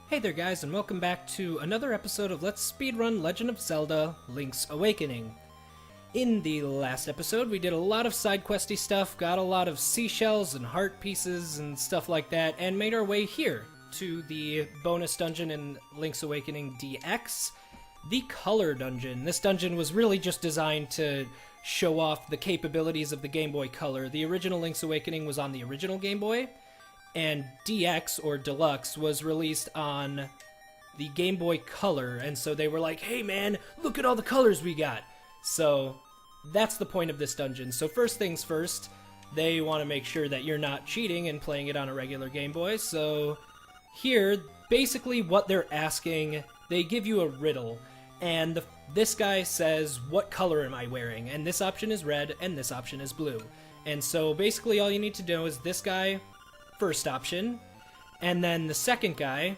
Hey there guys, and welcome back to another episode of Let's Speedrun Legend of Zelda Link's Awakening. In the last episode, we did a lot of side questy stuff, got a lot of seashells and heart pieces and stuff like that, and made our way here to the bonus dungeon in Link's Awakening DX, the Color Dungeon. This dungeon was really just designed to show off the capabilities of the Game Boy Color. The original Link's Awakening was on the original Game Boy, and DX, or Deluxe, was released on the Game Boy Color, and so they were like, hey man, look at all the colors we got! So, that's the point of this dungeon. So first things first, they want to make sure that you're not cheating and playing it on a regular Game Boy, so here, basically what they're asking, they give you a riddle, and this guy says, what color am I wearing? And this option is red, and this option is blue. And so basically all you need to know is this guy, first option, and then the second guy,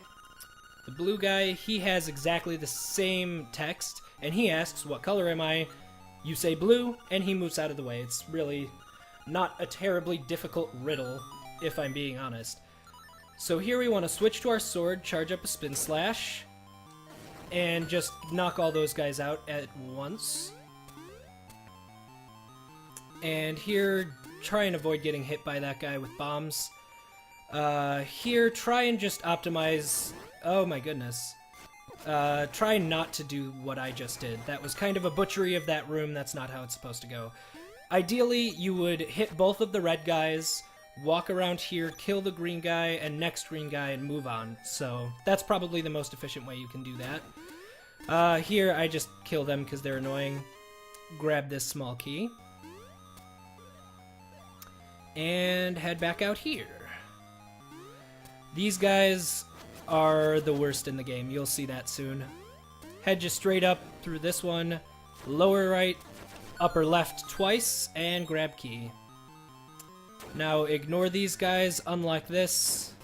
the blue guy, he has exactly the same text, and he asks, what color am I? You say blue, and he moves out of the way. It's really not a terribly difficult riddle, if I'm being honest. So here we want to switch to our sword, charge up a spin slash, and just knock all those guys out at once. And here, try and avoid getting hit by that guy with bombs. Here, try and just optimize... Oh my goodness. Try not to do what I just did. That was kind of a butchery of that room. That's not how it's supposed to go. Ideally, you would hit both of the red guys, walk around here, kill the green guy, and next green guy, and move on. So, that's probably the most efficient way you can do that. Here, I just kill them because they're annoying. Grab this small key. And head back out here. These guys are the worst in the game. You'll see that soon. Head just straight up through this one, lower right, upper left twice, and grab key. Now ignore these guys. Unlike this,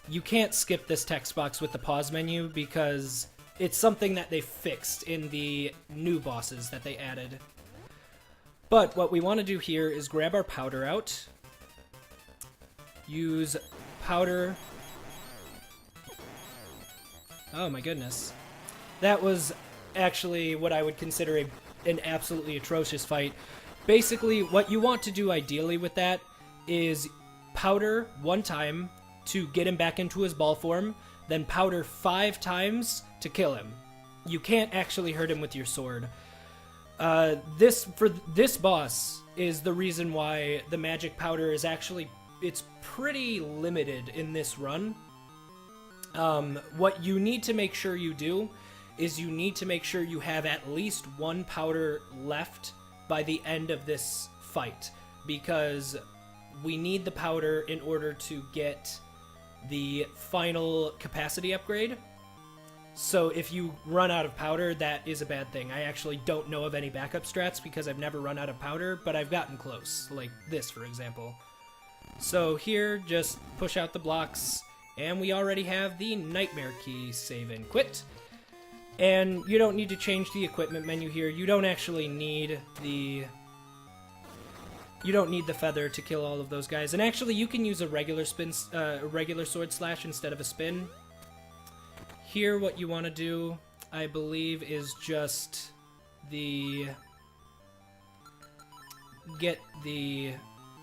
you can't skip this text box with the pause menu because it's something that they fixed in the new bosses that they added. But what we want to do here is grab our powder out, use powder. Oh my goodness. That was actually what I would consider an absolutely atrocious fight. Basically, what you want to do ideally with that is powder one time to get him back into his ball form, then powder 5 times to kill him. You can't actually hurt him with your sword. This boss is the reason why the magic powder is actually, it's pretty limited in this run. What you need to make sure you do is you need to make sure you have at least 1 powder left by the end of this fight, because we need the powder in order to get the final capacity upgrade. So if you run out of powder, that is a bad thing. I actually don't know of any backup strats because I've never run out of powder, but I've gotten close, like this for example. So here, just push out the blocks, and we already have the Nightmare Key, save and quit. And you don't need to change the equipment menu here. You don't actually need the... You don't need the feather to kill all of those guys. And actually, you can use a regular regular sword slash instead of a spin. Here, what you want to do, I believe, is just the... Get the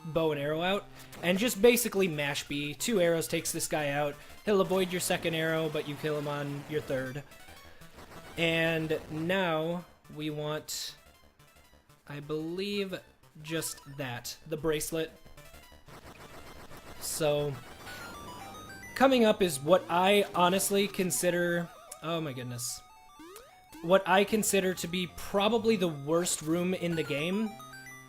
bow and arrow out, and just basically mash B. 2 arrows takes this guy out. He'll avoid your second arrow, but you kill him on your third. And now we want, I believe, just that, the bracelet. So coming up is what I honestly consider, oh my goodness, what I consider to be probably the worst room in the game.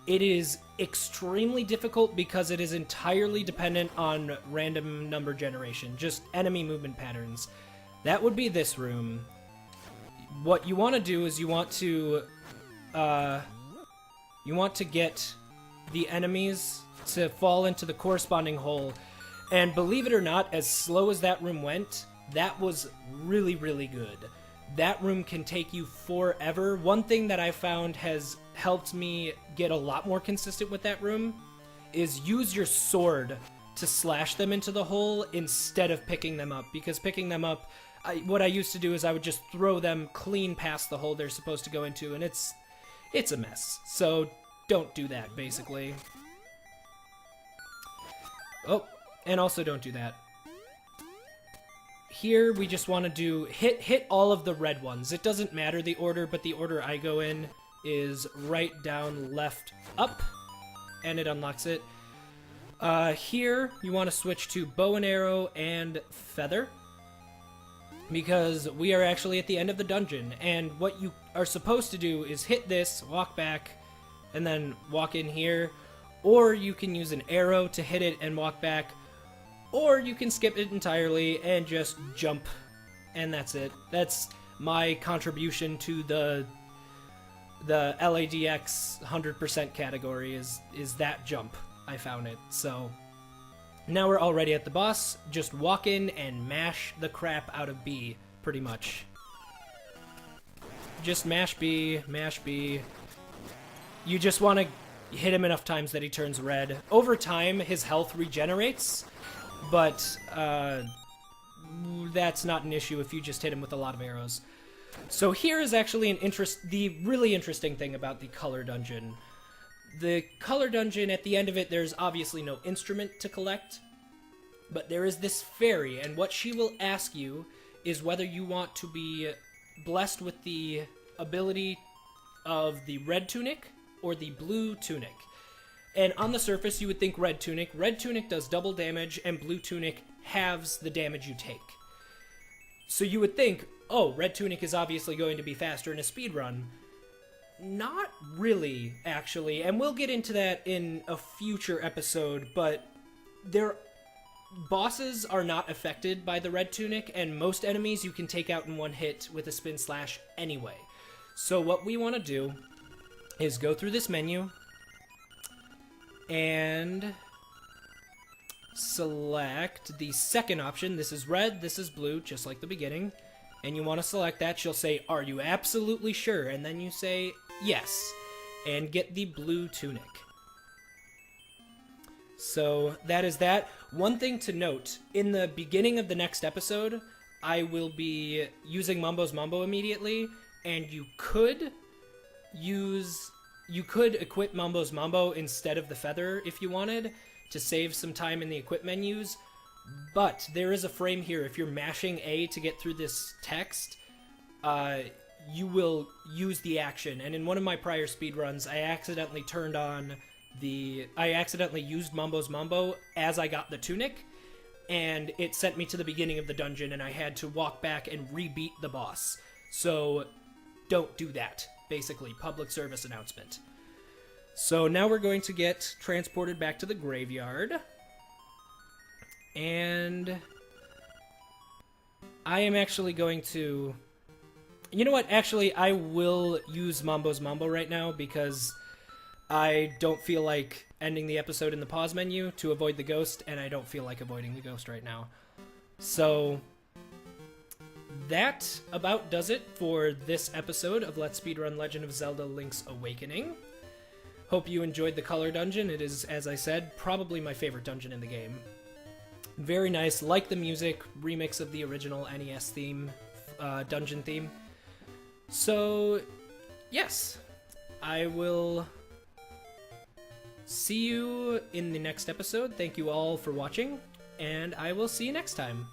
It is extremely difficult because it is entirely dependent on random number generation, just enemy movement patterns. That would be this room. What you want to do is you want to get the enemies to fall into the corresponding hole. And believe it or not, as slow as that room went, that was really, really good. That room can take you forever. One thing that I found has helped me get a lot more consistent with that room is use your sword to slash them into the hole instead of picking them up, because picking them up, what I used to do is I would just throw them clean past the hole they're supposed to go into, and it's a mess. So don't do that, basically. Oh, and also don't do that. Here we just want to do hit all of the red ones. It doesn't matter the order, but the order I go in is right, down, left, up, and it unlocks it. Here you want to switch to bow and arrow and feather, because we are actually at the end of the dungeon, and what you are supposed to do is hit this, walk back, and then walk in here, or you can use an arrow to hit it and walk back, or you can skip it entirely and just jump, and that's it. That's my contribution to the LADX 100% category is that jump. I found it. So now we're already at the boss. Just walk in and mash the crap out of B, pretty much. Just mash B, mash B. You just want to hit him enough times that he turns red. Over time, his health regenerates, but that's not an issue if you just hit him with a lot of arrows. So here is actually the really interesting thing about the color dungeon. The color dungeon, at the end of it, there's obviously no instrument to collect, but there is this fairy, and what she will ask you is whether you want to be blessed with the ability of the red tunic or the blue tunic. And on the surface, you would think red tunic. Red tunic does double damage, and blue tunic halves the damage you take. So you would think, oh, red tunic is obviously going to be faster in a speedrun. Not really, actually, and we'll get into that in a future episode, but bosses are not affected by the red tunic, and most enemies you can take out in one hit with a spin slash anyway. So what we want to do is go through this menu and select the second option. This is red, this is blue, just like the beginning. And you want to select that. She'll say, "Are you absolutely sure?" And then you say, "Yes," and get the blue tunic. So that is that. One thing to note, in the beginning of the next episode, I will be using Mambo's Mambo immediately, and you could equip Mambo's Mambo instead of the feather if you wanted, to save some time in the equip menus. But there is a frame here. If you're mashing A to get through this text, you will use the action. And in one of my prior speedruns, I accidentally used Mambo's Mambo as I got the tunic, and it sent me to the beginning of the dungeon, and I had to walk back and re-beat the boss. So don't do that. Basically, public service announcement. So now we're going to get transported back to the graveyard. And I am actually going to... You know what? Actually, I will use Mambo's Mambo right now because I don't feel like ending the episode in the pause menu to avoid the ghost, and I don't feel like avoiding the ghost right now. So that about does it for this episode of Let's Speedrun Legend of Zelda Link's Awakening. Hope you enjoyed the color dungeon. It is, as I said, probably my favorite dungeon in the game. Very nice, like the music, remix of the original NES theme, dungeon theme. So, yes, I will see you in the next episode. Thank you all for watching, and I will see you next time.